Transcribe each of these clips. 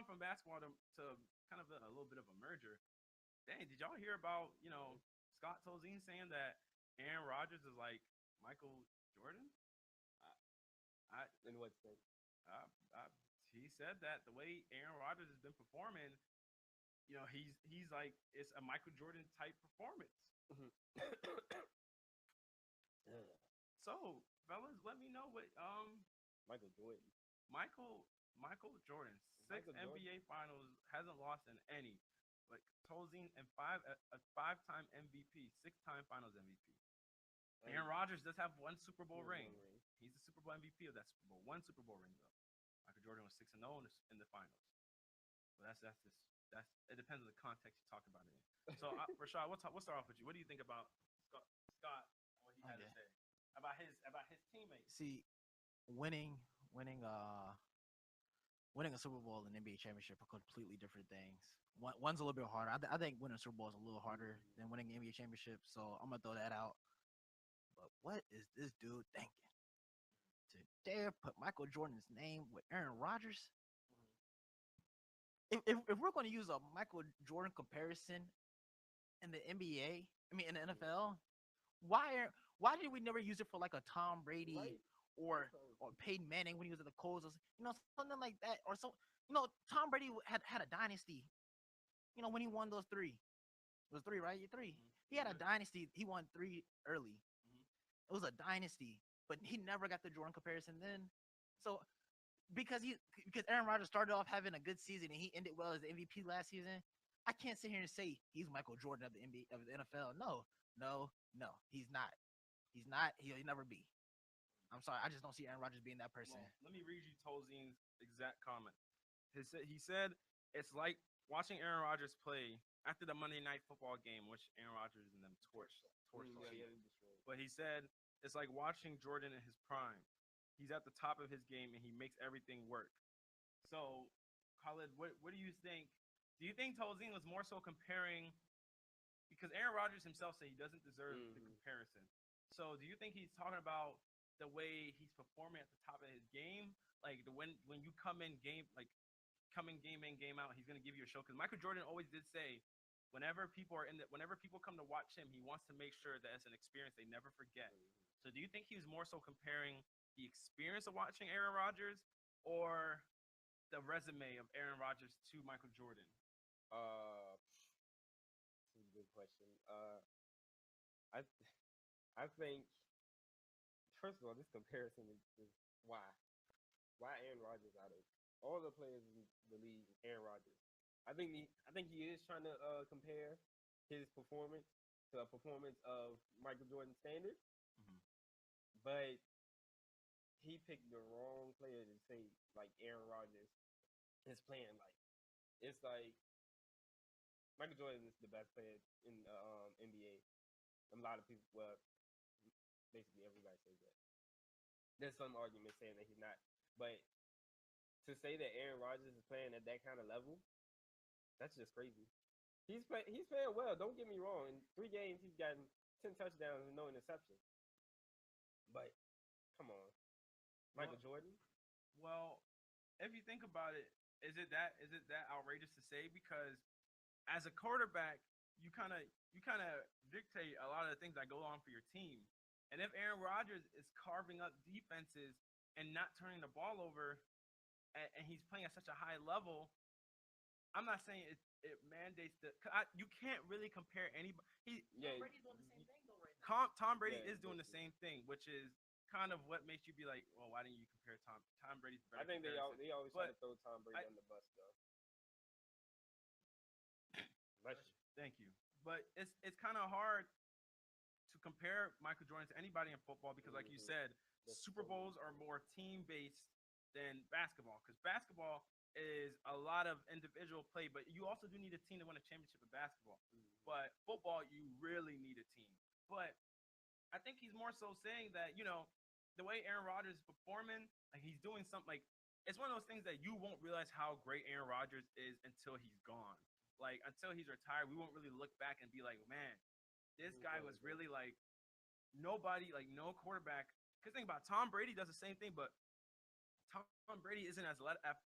on from basketball to kind of a little bit of a merger. Dang, did y'all hear about Scott Tolzien saying that Aaron Rodgers is like Michael Jordan? I, In what sense? I, I he said that the way Aaron Rodgers has been performing, he's like it's a Michael Jordan type performance. So, fellas, let me know what Michael Jordan. Michael Michael Jordan, six Michael Jordan. NBA Finals, hasn't lost in any. Like Tolzien and a five-time MVP, six-time Finals MVP. Aaron Rodgers does have one Super Bowl ring. One ring. He's the Super Bowl MVP of that Super Bowl. One Super Bowl ring though. Michael Jordan was 6-0 in the finals. But that's it depends on the context you talk about it in. So Rashad, we'll start off with you. What do you think about Scott and what he had to say about his teammates? See, winning winning a Super Bowl and NBA championship are completely different things. One's a little bit harder. I think winning a Super Bowl is a little harder than winning an NBA championship. So I'm gonna throw that out. But what is this dude thinking? To dare put Michael Jordan's name with Aaron Rodgers? If we're going to use a Michael Jordan comparison in the NBA, in the NFL, why did we never use it for like a Tom Brady Right. or Peyton Manning when he was at the Colts, something like that, or so. Tom Brady had a dynasty. When he won those three, it was three, right? Three. He had a dynasty. He won three early. It was a dynasty, but he never got the Jordan comparison then. So because Aaron Rodgers started off having a good season and he ended well as the MVP last season, I can't sit here and say he's Michael Jordan of the NBA of the NFL. No, he's not. He's not. He'll never be. I'm sorry. I just don't see Aaron Rodgers being that person. Well, let me read you Tolzien's exact comment. He said it's like watching Aaron Rodgers play after the Monday Night Football game, which Aaron Rodgers and them torched. But he said it's like watching Jordan in his prime. He's at the top of his game and he makes everything work. So, Khalid, what do you think? Do you think Tolzien was more so comparing, because Aaron Rodgers himself said he doesn't deserve the comparison. So do you think he's talking about the way he's performing at the top of his game? Like when you come in game in, game out, he's gonna give you a show. Because Michael Jordan always did say, whenever people come to watch him, he wants to make sure that it's an experience they never forget. So do you think he was more so comparing the experience of watching Aaron Rodgers or the resume of Aaron Rodgers to Michael Jordan? This is a good question. I think, first of all, this comparison is why Aaron Rodgers out of all the players in the league, Aaron Rodgers. I think he is trying to compare his performance to a performance of Michael Jordan standard, but he picked the wrong player to say like Aaron Rodgers is playing like. It's like Michael Jordan is the best player in the NBA. A lot of people, well, basically everybody says that. There's some argument saying that he's not, but to say that Aaron Rodgers is playing at that kind of level, that's just crazy. He's playing well. Don't get me wrong. In 3 games, he's gotten 10 touchdowns and no interceptions. But come on, Michael Jordan. Well, if you think about it, is it that outrageous to say? Because as a quarterback, you kind of dictate a lot of the things that go on for your team. And if Aaron Rodgers is carving up defenses and not turning the ball over, and he's playing at such a high level, I'm not saying it mandates that. You can't really compare anybody. Tom Brady's doing the same thing though right now. Tom Brady is doing the same thing, which is kind of what makes you be like, well, why didn't you compare Tom? Tom Brady's better. I think they always try to throw Tom Brady on the bus though. Thank you. But it's kind of hard to compare Michael Jordan to anybody in football because, like you said, Super Bowls are more team-based than basketball. Because basketball is a lot of individual play, but you also do need a team to win a championship in basketball. But football, you really need a team. But I think he's more so saying that, the way Aaron Rodgers is performing, like he's doing something like, it's one of those things that you won't realize how great Aaron Rodgers is until he's gone. Like, until he's retired, we won't really look back and be like, man, this guy was really like nobody, like no quarterback. Because think about it, Tom Brady does the same thing, but Tom Brady isn't as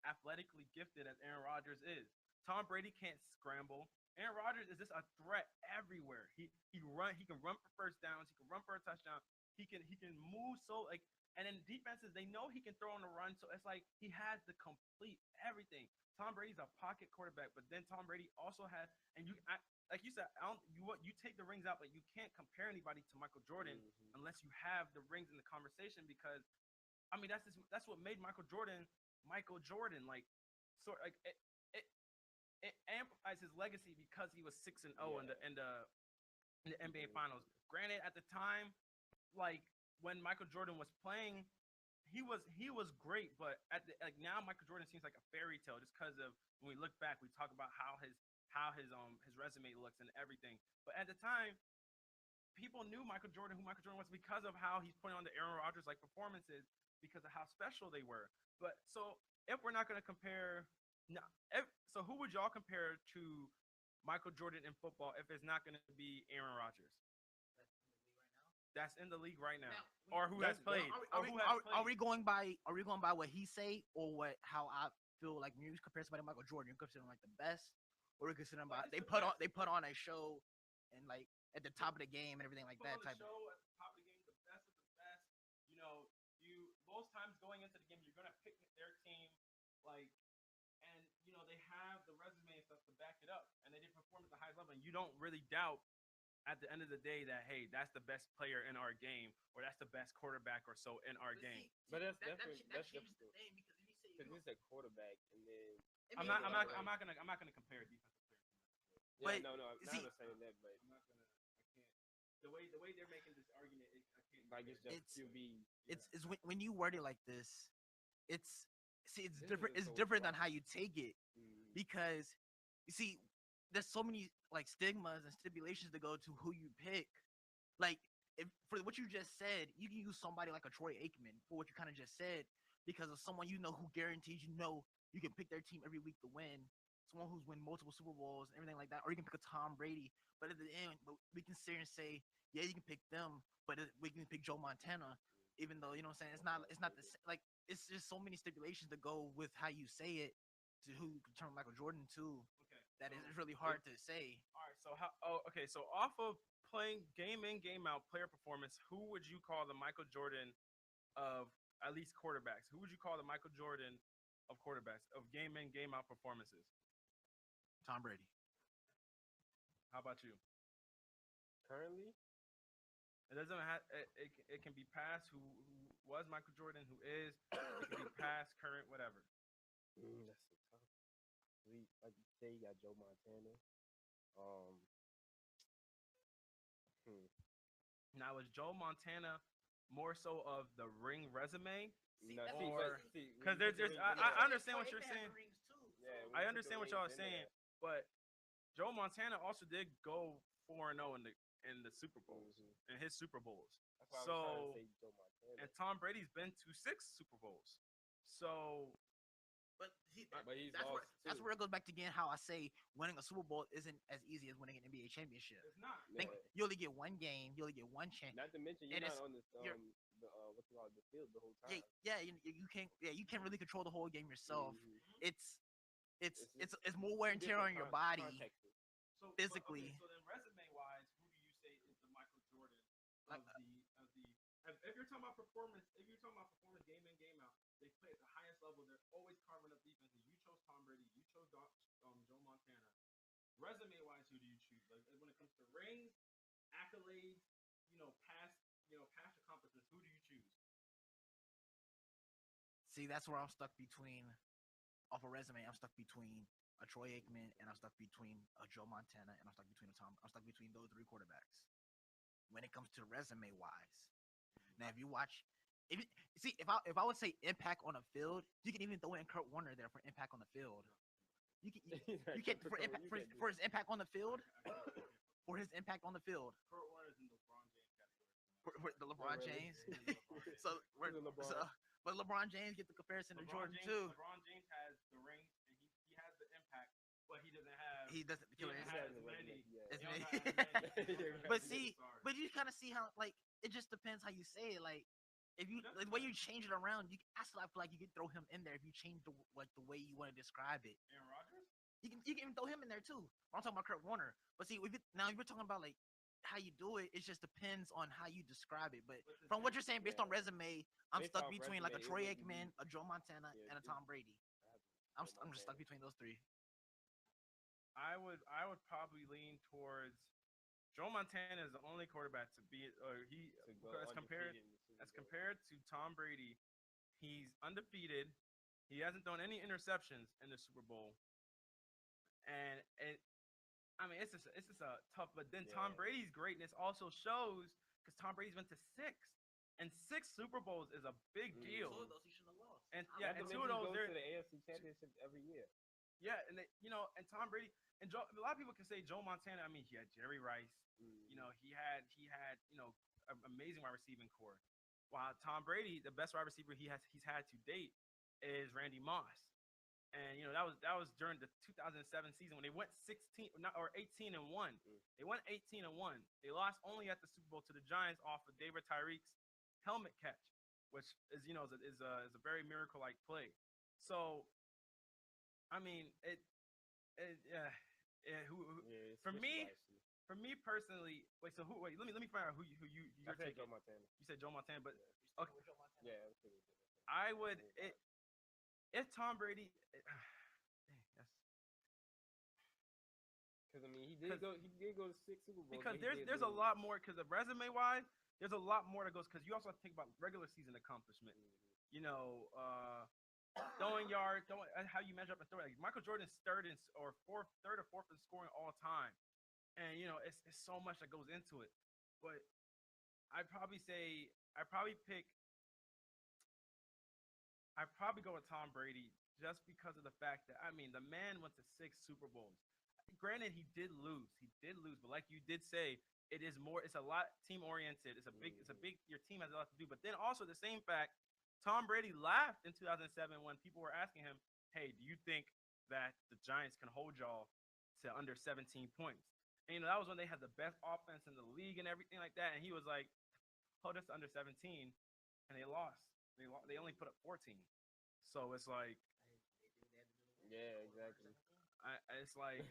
athletically gifted as Aaron Rodgers is. Tom Brady can't scramble. Aaron Rodgers is just a threat everywhere. He can run for first downs. He can run for a touchdown. He can move so like. And then defenses, they know he can throw on the run, so it's like he has the complete everything. Tom Brady's a pocket quarterback, but then Tom Brady also has, and like you said, you take the rings out, but you can't compare anybody to Michael Jordan unless you have the rings in the conversation. Because, I mean, that's what made Michael Jordan. Like, sort like it amplifies his legacy because he was 6-0 in the NBA Finals. Granted, at the time, like when Michael Jordan was playing, he was great, but now Michael Jordan seems like a fairy tale just because of when we look back, we talk about how his resume looks and everything. But at the time, people knew who Michael Jordan was because of how he's putting on the Aaron Rodgers like performances, because of how special they were. But so if we're not going to compare, so who would y'all compare to Michael Jordan in football if it's not going to be Aaron Rodgers? That's in the league right now, or who has played? Are we going by what he say, or how I feel like when you compare somebody to Michael Jordan, you consider him like the best, or you consider him they put on a show and like at the top of the game and everything like that type. Show at the top of the game, the best of the best. You know, most times going into the game, you're gonna pick their team, like, and you know they have the resume and stuff to back it up, and they did perform at the highest level, and you don't really doubt at the end of the day that, hey, that's the best player in our game, or that's the best quarterback or so in our game. But that's different. That changes the name because he's a quarterback, and then I'm not gonna compare defensive Yeah, players. no, I'm not saying that, but I can't. The way they're making this argument, I can't. Like it's just QB. It's when you word it like this, it's different. It's different than how you take it, because you see, there's so many like stigmas and stipulations to go to who you pick. Like, if for what you just said, you can use somebody like a Troy Aikman for what you kind of just said, because of someone who guarantees you can pick their team every week to win. Someone who's won multiple Super Bowls and everything like that, or you can pick a Tom Brady. But at the end, we can sit here and say, yeah, you can pick them, but we can pick Joe Montana, even though you know what I'm saying. It's not the like. It's just so many stipulations to go with how you say it to who you can turn Michael Jordan to. Okay. That is really hard to say. All right. So off of playing game in, game out, player performance, who would you call the Michael Jordan of at least quarterbacks? Who would you call the Michael Jordan of quarterbacks, of game in, game out performances? Tom Brady. How about you? Currently, It doesn't have. It can be past who was Michael Jordan, who is. It can be past, current, whatever. that's a tough. Like you say, you got Joe Montana. Now, is Joe Montana more so of the ring resume? Because there's I understand what you're saying. Yeah, I understand what y'all are saying, but Joe Montana also did go 4-0 in the Super Bowls, in his Super Bowls. That's why I was trying to say Joe Montana. And Tom Brady's been to 6 Super Bowls. So, But he's that's where it goes back to again how I say winning a Super Bowl isn't as easy as winning an NBA championship. it's not. You only get one game, you only get one chance. Not to mention you're And not on the what's it called, the field the whole time. You can't really control the whole game yourself. Mhm. It's more wear and tear on your body. So Physically. So then, resume-wise, who do you say is the Michael Jordan Like, of the? If you're talking about performance, game in, game out, they play at the highest level. They're always carving up defenses. You chose Tom Brady. You chose Joe Montana. Resume-wise, who do you choose? Like when it comes to rings, accolades, past accomplishments, who do you choose? See, that's where I'm stuck between. Off a resume, I'm stuck between a Troy Aikman and I'm stuck between a Joe Montana and I'm stuck between those 3 quarterbacks. When it comes to resume wise, now if I would say impact on the field, you can even throw in Kurt Warner there for impact on the field. You can for his impact on the field. For his impact on the field. Kurt Warner's in the LeBron James category. For the LeBron James. But LeBron James get the comparison to Jordan too. LeBron James has the ring and he has the impact, but he doesn't have. He doesn't. He doesn't have as many. As He don't many. have as many. But see, but you kind of see how like it just depends how you say it. Like if you like the way you change it around, I feel like you could throw him in there if you change the way you want to describe it. Aaron Rodgers? You can even throw him in there too. I'm talking about Kurt Warner. But see, if you're talking about like how you do it, it just depends on how you describe it. But from what you're saying, based on resume, I'm Based stuck off between like a resume, Troy it wouldn't Aikman, a Joe Montana, Yeah, and a Tom Brady. I'm just stuck between those three. I would probably lean towards Joe Montana is the only quarterback to be as compared to Tom Brady, he's undefeated. He hasn't thrown any interceptions in the Super Bowl, and it's just a tough. But then Tom Brady's greatness also shows because Tom Brady's been to 6, and 6 Super Bowls is a big deal. Two of those he shouldn't have lost. And Yeah, and and two of those go to the AFC Championship every year. Yeah, and and Tom Brady and Joe. A lot of people can say Joe Montana. I mean, he had Jerry Rice. He had an amazing wide receiving core. While Tom Brady, the best wide receiver he's had to date is Randy Moss. And that was during the 2007 season when they went 18-1. They went 18-1. They lost only at the Super Bowl to the Giants off of David Tyreek's helmet catch, which is is a very miracle-like play. So, I mean, for me personally, let me find out who you're taking. Joe Montana. You said Joe Montana, but Okay. Yeah, I would if Tom Brady. Because I mean, he did go to 6 Super Bowls. Because there's a lot more because resume wise, there's a lot more that goes because you also have to think about regular season accomplishment. Throwing yards, how you measure up and throw. Like Michael Jordan's third or fourth in scoring all time, and it's so much that goes into it. But I'd probably go with Tom Brady just because of the fact that the man went to 6 Super Bowls. Granted, he did lose, but like you did say, it's a lot team oriented. It's a big. Your team has a lot to do. But then also the same fact. Tom Brady laughed in 2007 when people were asking him, "Hey, do you think that the Giants can hold y'all to under 17 points?" And that was when they had the best offense in the league and everything like that. And he was like, "Hold us to under 17," and they lost. They only put up 14. So it's like, yeah, exactly. It's like,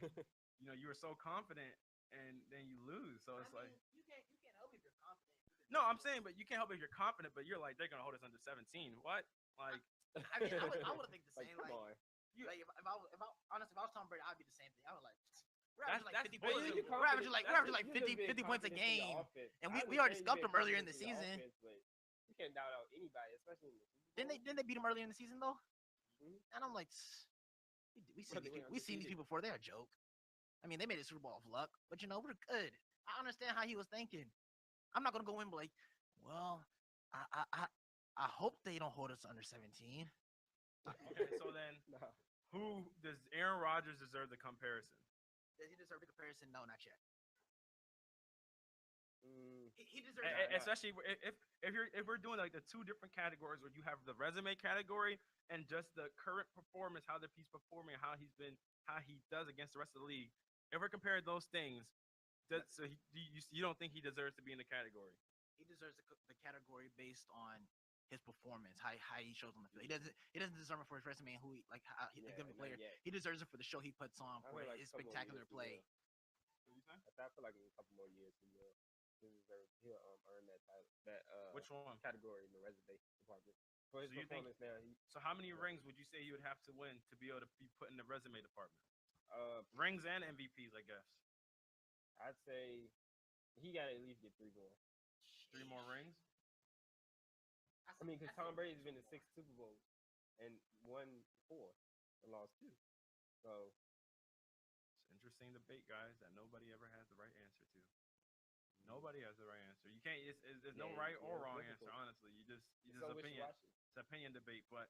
you were so confident and then you lose. So it's like you can't help if you're confident. No, I'm saying, but you can't help if you're confident. But you're like, they're gonna hold us under 17. What? Like, I would think the same. Come on. If I was Tom Brady, I'd be the same thing. I was like, we're averaging like 50 points. We're averaging like 50 points a game, and we already scuffed them earlier in the season. You can't doubt out anybody, especially in the Super Bowl. Didn't they beat them earlier in the season though? Mm-hmm. And I'm like, we seen these people before. They're a joke. I mean, they made a Super Bowl of luck, but we're good. I understand how he was thinking. I'm not gonna go in and be like, well, I hope they don't hold us under 17. Okay, so then, who does Aaron Rodgers deserve the comparison? Does he deserve the comparison? No, not yet. He deserves especially if we're doing like the 2 different categories where you have the resume category and just the current performance, how he's performing, how he does against the rest of the league. If we're comparing those things. So you don't think he deserves to be in the category? He deserves the category based on his performance, how he shows on the field. He doesn't deserve it for his resume and how he's a good player. He deserves it for the show he puts on for his spectacular play. I feel like in a couple more years he'll earn that title, which one category in the resume department for his performance. So how many rings would you say he would have to win to be able to be put in the resume department? Rings and MVPs, I guess. I'd say he got to at least get 3 more. 3 more rings? I mean, because Tom Brady's been to 6 Super Bowls and won 4 and lost 2. So it's an interesting debate, guys, that nobody ever has the right answer to. Nobody has the right answer. You can't. There's no right or wrong answer. Honestly, you just opinion. It's opinion debate. But